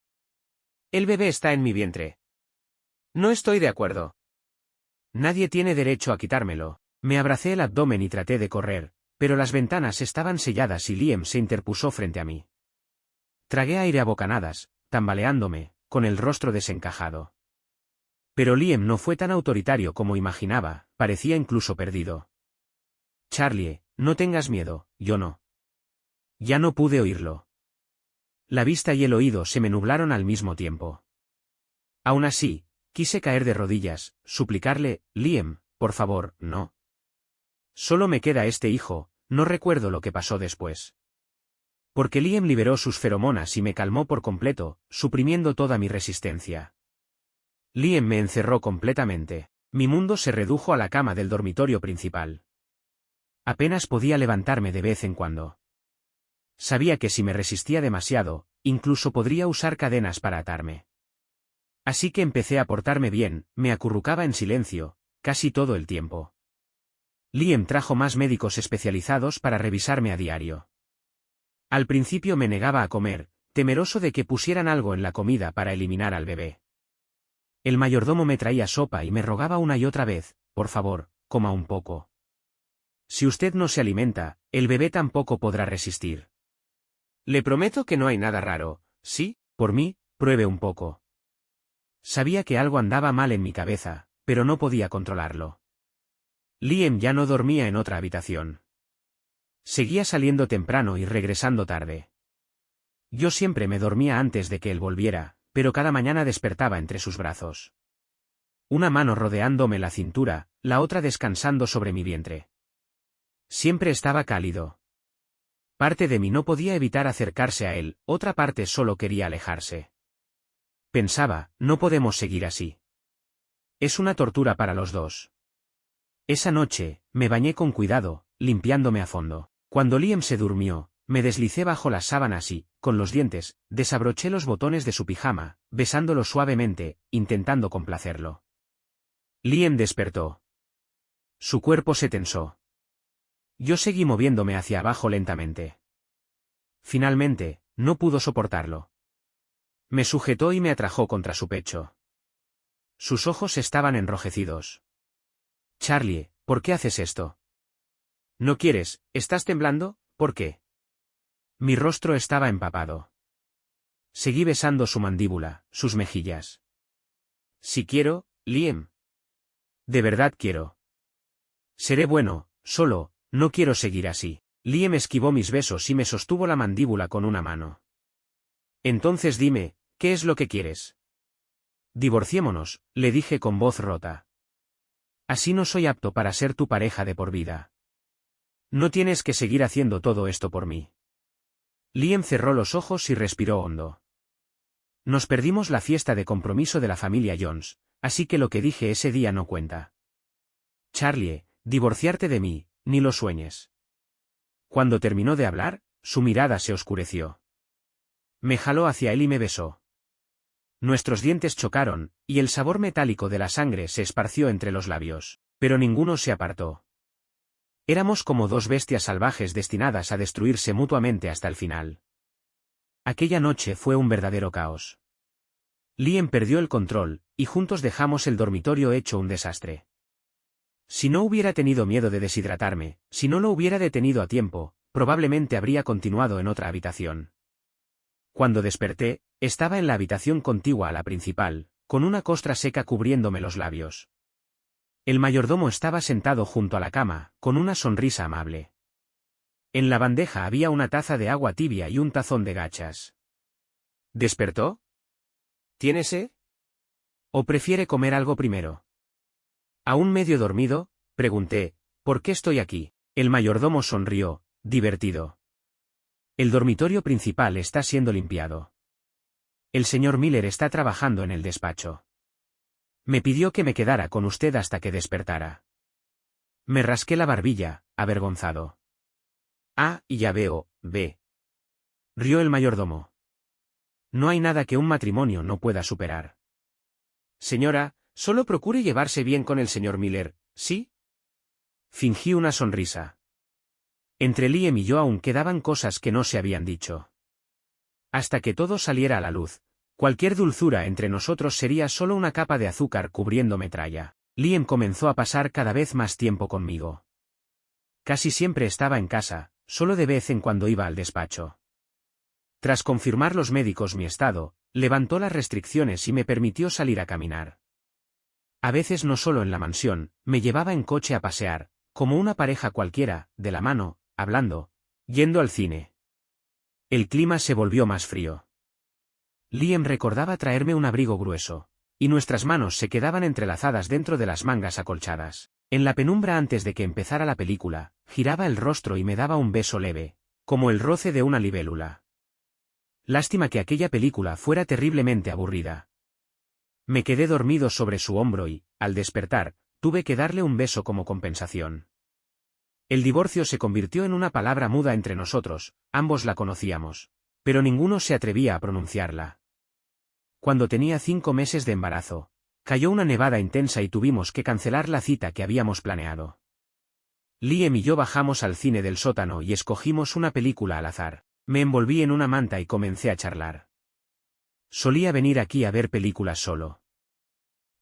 Speaker 1: El bebé está en mi vientre. No estoy de acuerdo. Nadie tiene derecho a quitármelo. Me abracé el abdomen y traté de correr, pero las ventanas estaban selladas y Liam se interpuso frente a mí. Tragué aire a bocanadas, tambaleándome, con el rostro desencajado. Pero Liam no fue tan autoritario como imaginaba, parecía incluso perdido. Charlie, no tengas miedo, yo no. Ya no pude oírlo. La vista y el oído se me nublaron al mismo tiempo. Aún así, quise caer de rodillas, suplicarle, Liam, por favor, no. Solo me queda este hijo, no recuerdo lo que pasó después. Porque Liam liberó sus feromonas y me calmó por completo, suprimiendo toda mi resistencia. Liam me encerró completamente. Mi mundo se redujo a la cama del dormitorio principal. Apenas podía levantarme de vez en cuando. Sabía que si me resistía demasiado, incluso podría usar cadenas para atarme. Así que empecé a portarme bien, me acurrucaba en silencio, casi todo el tiempo. Liam trajo más médicos especializados para revisarme a diario. Al principio me negaba a comer, temeroso de que pusieran algo en la comida para eliminar al bebé. El mayordomo me traía sopa y me rogaba una y otra vez, por favor, coma un poco. Si usted no se alimenta, el bebé tampoco podrá resistir. Le prometo que no hay nada raro, sí, por mí, pruebe un poco. Sabía que algo andaba mal en mi cabeza, pero no podía controlarlo. Liam ya no dormía en otra habitación. Seguía saliendo temprano y regresando tarde. Yo siempre me dormía antes de que él volviera, pero cada mañana despertaba entre sus brazos. Una mano rodeándome la cintura, la otra descansando sobre mi vientre. Siempre estaba cálido. Parte de mí no podía evitar acercarse a él, otra parte solo quería alejarse. Pensaba, no podemos seguir así. Es una tortura para los dos. Esa noche, me bañé con cuidado, limpiándome a fondo. Cuando Liam se durmió, me deslicé bajo las sábanas y, con los dientes, desabroché los botones de su pijama, besándolo suavemente, intentando complacerlo. Liam despertó. Su cuerpo se tensó. Yo seguí moviéndome hacia abajo lentamente. Finalmente, no pudo soportarlo. Me sujetó y me atrajo contra su pecho. Sus ojos estaban enrojecidos. Charlie, ¿por qué haces esto? ¿No quieres? ¿Estás temblando? ¿Por qué? Mi rostro estaba empapado. Seguí besando su mandíbula, sus mejillas. Si quiero, Liam. De verdad quiero. Seré bueno, solo, no quiero seguir así. Liam esquivó mis besos y me sostuvo la mandíbula con una mano. Entonces dime, ¿qué es lo que quieres? Divorciémonos, le dije con voz rota. Así no soy apto para ser tu pareja de por vida. No tienes que seguir haciendo todo esto por mí. Liam cerró los ojos y respiró hondo. Nos perdimos la fiesta de compromiso de la familia Jones, así que lo que dije ese día no cuenta. Charlie, divorciarte de mí, ni lo sueñes. Cuando terminó de hablar, su mirada se oscureció. Me jaló hacia él y me besó. Nuestros dientes chocaron, y el sabor metálico de la sangre se esparció entre los labios, pero ninguno se apartó. Éramos como dos bestias salvajes destinadas a destruirse mutuamente hasta el final. Aquella noche fue un verdadero caos. Liam perdió el control, y juntos dejamos el dormitorio hecho un desastre. Si no hubiera tenido miedo de deshidratarme, si no lo hubiera detenido a tiempo, probablemente habría continuado en otra habitación. Cuando desperté, estaba en la habitación contigua a la principal, con una costra seca cubriéndome los labios. El mayordomo estaba sentado junto a la cama, con una sonrisa amable. En la bandeja había una taza de agua tibia y un tazón de gachas. ¿Despertó? ¿Tiene sed? ¿O prefiere comer algo primero? Aún medio dormido, pregunté, ¿por qué estoy aquí? El mayordomo sonrió, divertido. El dormitorio principal está siendo limpiado. El señor Miller está trabajando en el despacho. Me pidió que me quedara con usted hasta que despertara. Me rasqué la barbilla, avergonzado. Ah, ya veo, ve. Rió el mayordomo. No hay nada que un matrimonio no pueda superar. Señora, solo procure llevarse bien con el señor Miller, ¿sí? Fingí una sonrisa. Entre Liam y yo aún quedaban cosas que no se habían dicho. Hasta que todo saliera a la luz, cualquier dulzura entre nosotros sería solo una capa de azúcar cubriendo metralla. Liam comenzó a pasar cada vez más tiempo conmigo. Casi siempre estaba en casa, solo de vez en cuando iba al despacho. Tras confirmar los médicos mi estado, levantó las restricciones y me permitió salir a caminar. A veces no solo en la mansión, me llevaba en coche a pasear, como una pareja cualquiera, de la mano, hablando, yendo al cine. El clima se volvió más frío. Liam recordaba traerme un abrigo grueso, y nuestras manos se quedaban entrelazadas dentro de las mangas acolchadas. En la penumbra antes de que empezara la película, giraba el rostro y me daba un beso leve, como el roce de una libélula. Lástima que aquella película fuera terriblemente aburrida. Me quedé dormido sobre su hombro y, al despertar, tuve que darle un beso como compensación. El divorcio se convirtió en una palabra muda entre nosotros, ambos la conocíamos, pero ninguno se atrevía a pronunciarla. Cuando tenía 5 meses de embarazo, cayó una nevada intensa y tuvimos que cancelar la cita que habíamos planeado. Liam y yo bajamos al cine del sótano y escogimos una película al azar. Me envolví en una manta y comencé a charlar. Solía venir aquí a ver películas solo.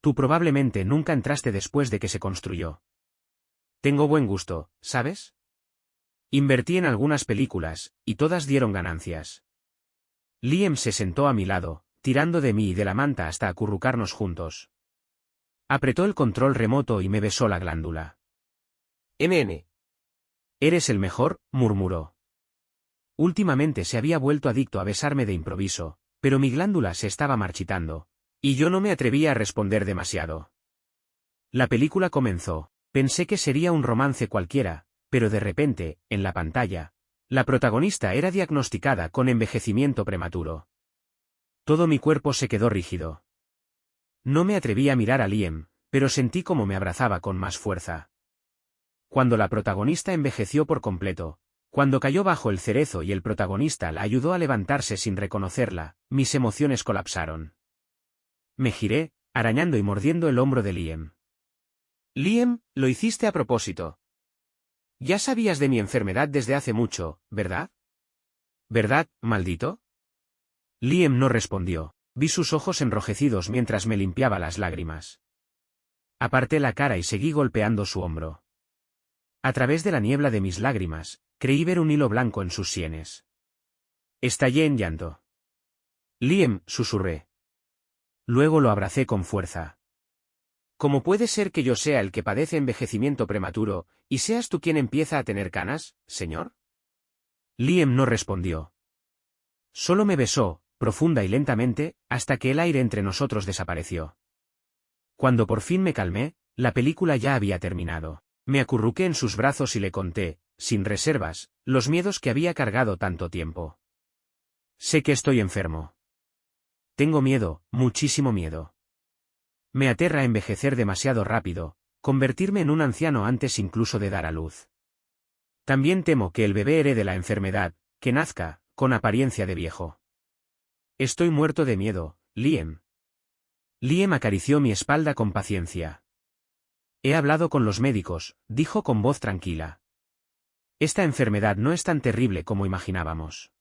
Speaker 1: Tú probablemente nunca entraste después de que se construyó. Tengo buen gusto, ¿sabes? Invertí en algunas películas, y todas dieron ganancias. Liam se sentó a mi lado, tirando de mí y de la manta hasta acurrucarnos juntos. Apretó el control remoto y me besó la glándula. «MN. Eres el mejor», murmuró. Últimamente se había vuelto adicto a besarme de improviso, pero mi glándula se estaba marchitando, y yo no me atrevía a responder demasiado. La película comenzó. Pensé que sería un romance cualquiera, Pero de repente, en la pantalla, la protagonista era diagnosticada con envejecimiento prematuro. Todo mi cuerpo se quedó rígido. No me atreví a mirar a Liam, pero sentí como me abrazaba con más fuerza. Cuando la protagonista envejeció por completo, cuando cayó bajo el cerezo y el protagonista la ayudó a levantarse sin reconocerla, mis emociones colapsaron. Me giré, arañando y mordiendo el hombro de Liam. Liam, lo hiciste a propósito. Ya sabías de mi enfermedad desde hace mucho, ¿verdad? ¿Verdad, maldito? Liam no respondió. Vi sus ojos enrojecidos mientras me limpiaba las lágrimas. Aparté la cara y seguí golpeando su hombro. A través de la niebla de mis lágrimas, creí ver un hilo blanco en sus sienes. Estallé en llanto. Liam, susurré. Luego lo abracé con fuerza. ¿Cómo puede ser que yo sea el que padece envejecimiento prematuro, y seas tú quien empieza a tener canas, señor? Liam no respondió. Solo me besó, profunda y lentamente, hasta que el aire entre nosotros desapareció. Cuando por fin me calmé, la película ya había terminado. Me acurruqué en sus brazos y le conté, sin reservas, los miedos que había cargado tanto tiempo. Sé que estoy enfermo. Tengo miedo, muchísimo miedo. Me aterra envejecer demasiado rápido, convertirme en un anciano antes incluso de dar a luz. También temo que el bebé herede la enfermedad, que nazca, con apariencia de viejo. Estoy muerto de miedo, Liam. Liam acarició mi espalda con paciencia. He hablado con los médicos, dijo con voz tranquila. Esta enfermedad no es tan terrible como imaginábamos.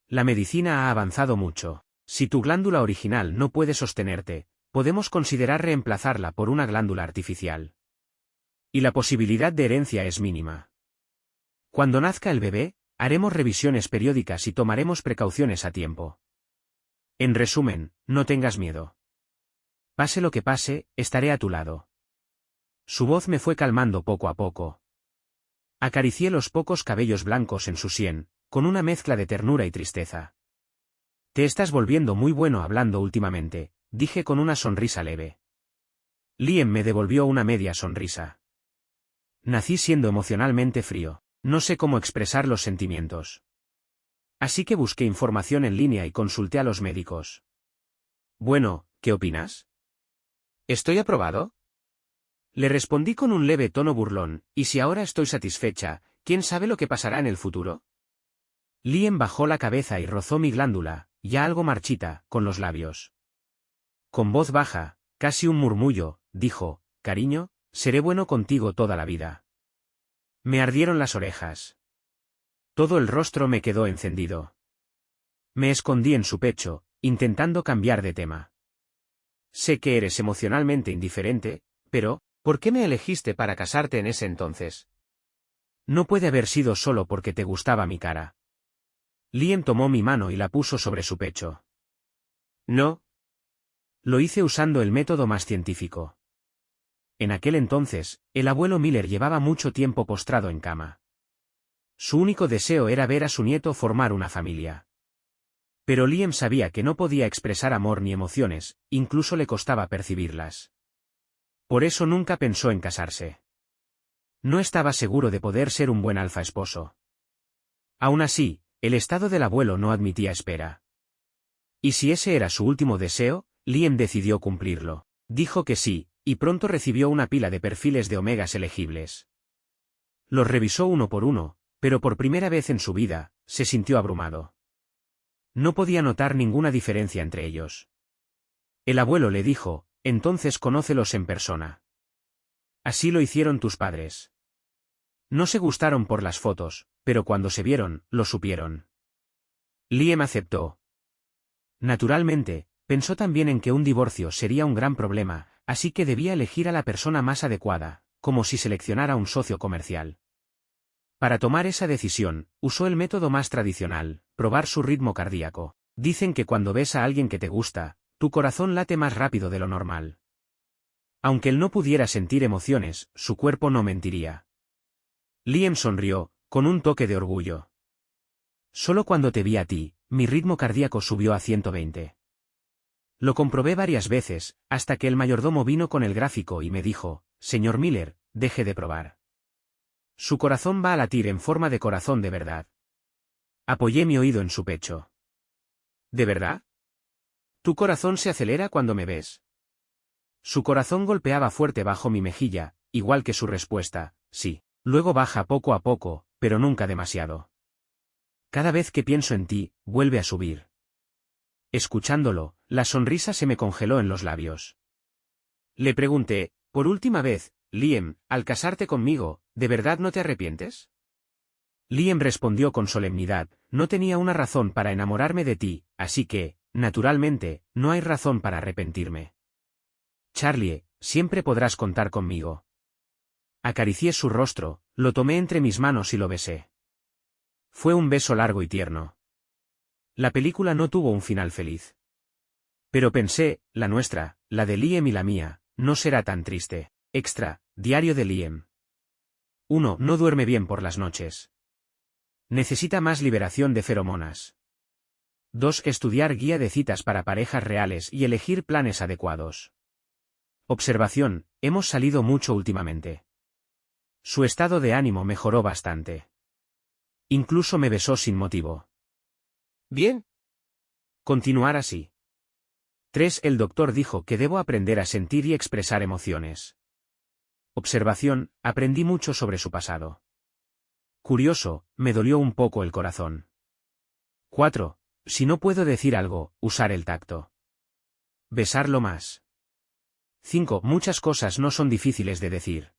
Speaker 1: La medicina ha avanzado mucho. Si tu glándula original no puede sostenerte, podemos considerar reemplazarla por una glándula artificial. Y la posibilidad de herencia es mínima. Cuando nazca el bebé, haremos revisiones periódicas y tomaremos precauciones a tiempo. En resumen, no tengas miedo. Pase lo que pase, estaré a tu lado. Su voz me fue calmando poco a poco. Acaricié los pocos cabellos blancos en su sien, con una mezcla de ternura y tristeza. Te estás volviendo muy bueno hablando últimamente, dije con una sonrisa leve. Liam me devolvió una media sonrisa. Nací siendo emocionalmente frío, no sé cómo expresar los sentimientos. Así que busqué información en línea y consulté a los médicos. Bueno, ¿qué opinas? ¿Estoy aprobado? Le respondí con un leve tono burlón, y si ahora estoy satisfecha, ¿quién sabe lo que pasará en el futuro? Liam bajó la cabeza y rozó mi glándula, ya algo marchita, con los labios. Con voz baja, casi un murmullo, dijo, cariño, seré bueno contigo toda la vida. Me ardieron las orejas. Todo el rostro me quedó encendido. Me escondí en su pecho, intentando cambiar de tema. Sé que eres emocionalmente indiferente, pero, ¿por qué me elegiste para casarte en ese entonces? No puede haber sido solo porque te gustaba mi cara. Liam tomó mi mano y la puso sobre su pecho. No. Lo hice usando el método más científico. En aquel entonces, el abuelo Miller llevaba mucho tiempo postrado en cama. Su único deseo era ver a su nieto formar una familia. Pero Liam sabía que no podía expresar amor ni emociones, incluso le costaba percibirlas. Por eso nunca pensó en casarse. No estaba seguro de poder ser un buen alfa esposo. Aún así, el estado del abuelo no admitía espera. Y si ese era su último deseo, Liam decidió cumplirlo. Dijo que sí, y pronto recibió una pila de perfiles de omegas elegibles. Los revisó uno por uno, pero por primera vez en su vida, se sintió abrumado. No podía notar ninguna diferencia entre ellos. El abuelo le dijo, entonces conócelos en persona. Así lo hicieron tus padres. No se gustaron por las fotos, pero cuando se vieron, lo supieron. Liam aceptó. Naturalmente, pensó también en que un divorcio sería un gran problema, así que debía elegir a la persona más adecuada, como si seleccionara un socio comercial. Para tomar esa decisión, usó el método más tradicional, probar su ritmo cardíaco. Dicen que cuando ves a alguien que te gusta, tu corazón late más rápido de lo normal. Aunque él no pudiera sentir emociones, su cuerpo no mentiría. Liam sonrió, con un toque de orgullo. Solo cuando te vi a ti, mi ritmo cardíaco subió a 120. Lo comprobé varias veces, hasta que el mayordomo vino con el gráfico y me dijo, señor Miller, deje de probar. Su corazón va a latir en forma de corazón de verdad. Apoyé mi oído en su pecho. ¿De verdad? Tu corazón se acelera cuando me ves. Su corazón golpeaba fuerte bajo mi mejilla, igual que su respuesta, sí. Luego baja poco a poco, pero nunca demasiado. Cada vez que pienso en ti, vuelve a subir. Escuchándolo, la sonrisa se me congeló en los labios. Le pregunté, por última vez, Liam, al casarte conmigo, ¿de verdad no te arrepientes? Liam respondió con solemnidad, no tenía una razón para enamorarme de ti, así que, naturalmente, no hay razón para arrepentirme. Charlie, siempre podrás contar conmigo. Acaricié su rostro, lo tomé entre mis manos y lo besé. Fue un beso largo y tierno. La película no tuvo un final feliz. Pero pensé, la nuestra, la de Liam y la mía, no será tan triste. Extra, diario de Liam. 1. No duerme bien por las noches. Necesita más liberación de feromonas. 2. Estudiar guía de citas para parejas reales y elegir planes adecuados. Observación, hemos salido mucho últimamente. Su estado de ánimo mejoró bastante. Incluso me besó sin motivo. Bien. Continuar así. 3. El doctor dijo que debo aprender a sentir y expresar emociones. Observación, aprendí mucho sobre su pasado. Curioso, me dolió un poco el corazón. 4. Si no puedo decir algo, usar el tacto. Besarlo más. 5. Muchas cosas no son difíciles de decir.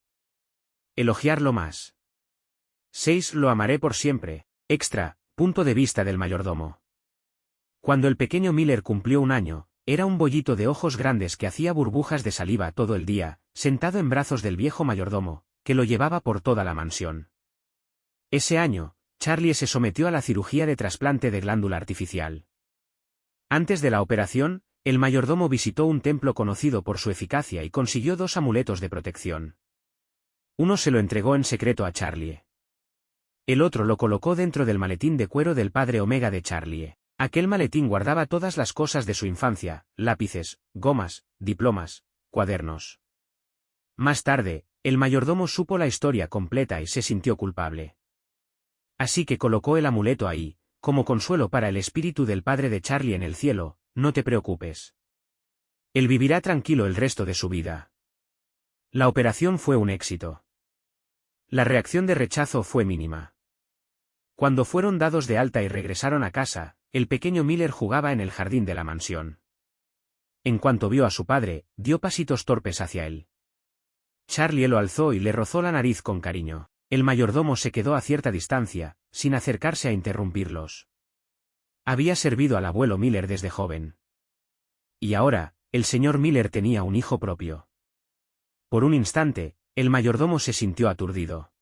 Speaker 1: Elogiarlo más. 6. Lo amaré por siempre. Extra, punto de vista del mayordomo. Cuando el pequeño Miller cumplió 1 año, era un bollito de ojos grandes que hacía burbujas de saliva todo el día, sentado en brazos del viejo mayordomo, que lo llevaba por toda la mansión. Ese año, Charlie se sometió a la cirugía de trasplante de glándula artificial. Antes de la operación, el mayordomo visitó un templo conocido por su eficacia y consiguió 2 amuletos de protección. Uno se lo entregó en secreto a Charlie. El otro lo colocó dentro del maletín de cuero del padre Omega de Charlie. Aquel maletín guardaba todas las cosas de su infancia, lápices, gomas, diplomas, cuadernos. Más tarde, el mayordomo supo la historia completa y se sintió culpable. Así que colocó el amuleto ahí, como consuelo para el espíritu del padre de Charlie en el cielo, no te preocupes. Él vivirá tranquilo el resto de su vida. La operación fue un éxito. La reacción de rechazo fue mínima. Cuando fueron dados de alta y regresaron a casa, el pequeño Miller jugaba en el jardín de la mansión. En cuanto vio a su padre, dio pasitos torpes hacia él. Charlie lo alzó y le rozó la nariz con cariño. El mayordomo se quedó a cierta distancia, sin acercarse a interrumpirlos. Había servido al abuelo Miller desde joven. Y ahora, el señor Miller tenía un hijo propio. Por un instante, el mayordomo se sintió aturdido.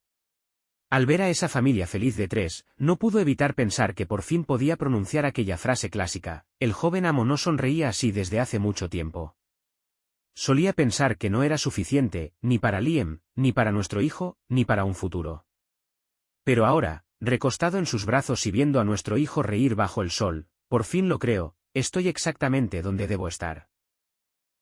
Speaker 1: Al ver a esa familia feliz de 3, no pudo evitar pensar que por fin podía pronunciar aquella frase clásica, el joven amo no sonreía así desde hace mucho tiempo. Solía pensar que no era suficiente, ni para Liam, ni para nuestro hijo, ni para un futuro. Pero ahora, recostado en sus brazos y viendo a nuestro hijo reír bajo el sol, por fin lo creo, estoy exactamente donde debo estar.